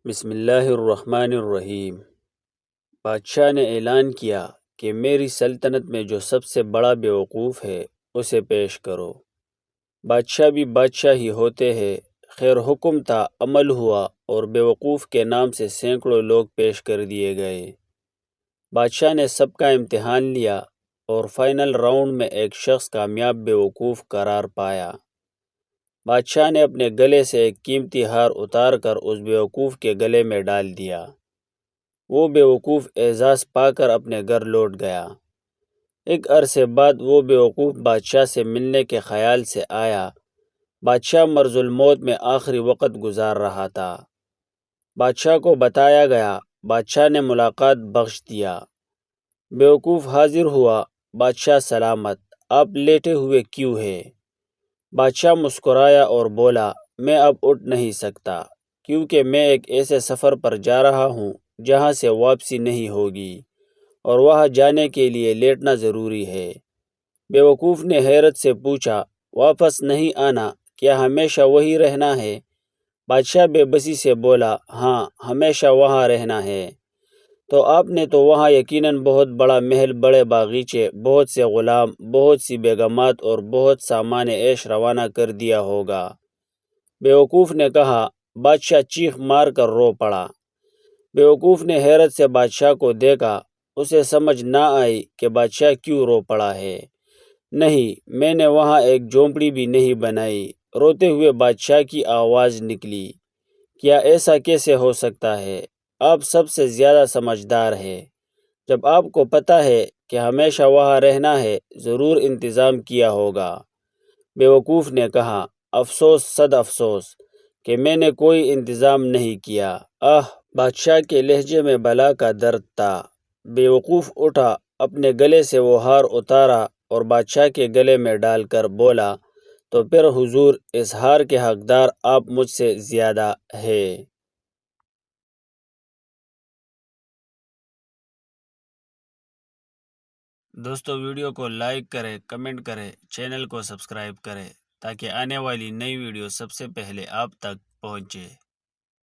بسم اللہ الرحمن الرحیم۔ بادشاہ نے اعلان کیا کہ میری سلطنت میں جو سب سے بڑا بیوقوف ہے اسے پیش کرو۔ بادشاہ بھی بادشاہ ہی ہوتے ہیں، خیر حکم تھا، عمل ہوا اور بیوقوف کے نام سے سینکڑوں لوگ پیش کر دیے گئے۔ بادشاہ نے سب کا امتحان لیا اور فائنل راؤنڈ میں ایک شخص کامیاب بیوقوف قرار پایا۔ بادشاہ نے اپنے گلے سے ایک قیمتی ہار اتار کر اس بیوقوف کے گلے میں ڈال دیا۔ وہ بیوقوف اعزاز پا کر اپنے گھر لوٹ گیا۔ ایک عرصے بعد وہ بیوقوف بادشاہ سے ملنے کے خیال سے آیا۔ بادشاہ مرض الموت میں آخری وقت گزار رہا تھا۔ بادشاہ کو بتایا گیا، بادشاہ نے ملاقات بخش دیا۔ بیوقوف حاضر ہوا، بادشاہ سلامت، آپ لیٹے ہوئے کیوں ہیں؟ بادشاہ مسکرایا اور بولا، میں اب اٹھ نہیں سکتا، کیونکہ میں ایک ایسے سفر پر جا رہا ہوں جہاں سے واپسی نہیں ہوگی، اور وہاں جانے کے لیے لیٹنا ضروری ہے۔ بیوقوف نے حیرت سے پوچھا، واپس نہیں آنا؟ کیا ہمیشہ وہی رہنا ہے؟ بادشاہ بے بسی سے بولا، ہاں، ہمیشہ وہاں رہنا ہے۔ تو آپ نے تو وہاں یقیناً بہت بڑا محل، بڑے باغیچے، بہت سے غلام، بہت سی بیگمات اور بہت سامان عیش روانہ کر دیا ہوگا۔ بیوقوف نے کہا۔ بادشاہ چیخ مار کر رو پڑا۔ بیوقوف نے حیرت سے بادشاہ کو دیکھا، اسے سمجھ نہ آئی کہ بادشاہ کیوں رو پڑا ہے۔ نہیں، میں نے وہاں ایک جھونپڑی بھی نہیں بنائی، روتے ہوئے بادشاہ کی آواز نکلی۔ کیا ایسا کیسے ہو سکتا ہے؟ آپ سب سے زیادہ سمجھدار ہے۔ جب آپ کو پتہ ہے کہ ہمیشہ وہاں رہنا ہے، ضرور انتظام کیا ہوگا۔ بیوقوف نے کہا، افسوس، صد افسوس کہ میں نے کوئی انتظام نہیں کیا۔ بادشاہ کے لہجے میں بلا کا درد تھا۔ بیوقوف اٹھا، اپنے گلے سے وہ ہار اتارا اور بادشاہ کے گلے میں ڈال کر بولا، تو پھر حضور، اس ہار کے حقدار آپ مجھ سے زیادہ ہے۔ دوستو، ویڈیو کو لائک کریں، کمنٹ کریں، چینل کو سبسکرائب کریں تاکہ آنے والی نئی ویڈیو سب سے پہلے آپ تک پہنچے۔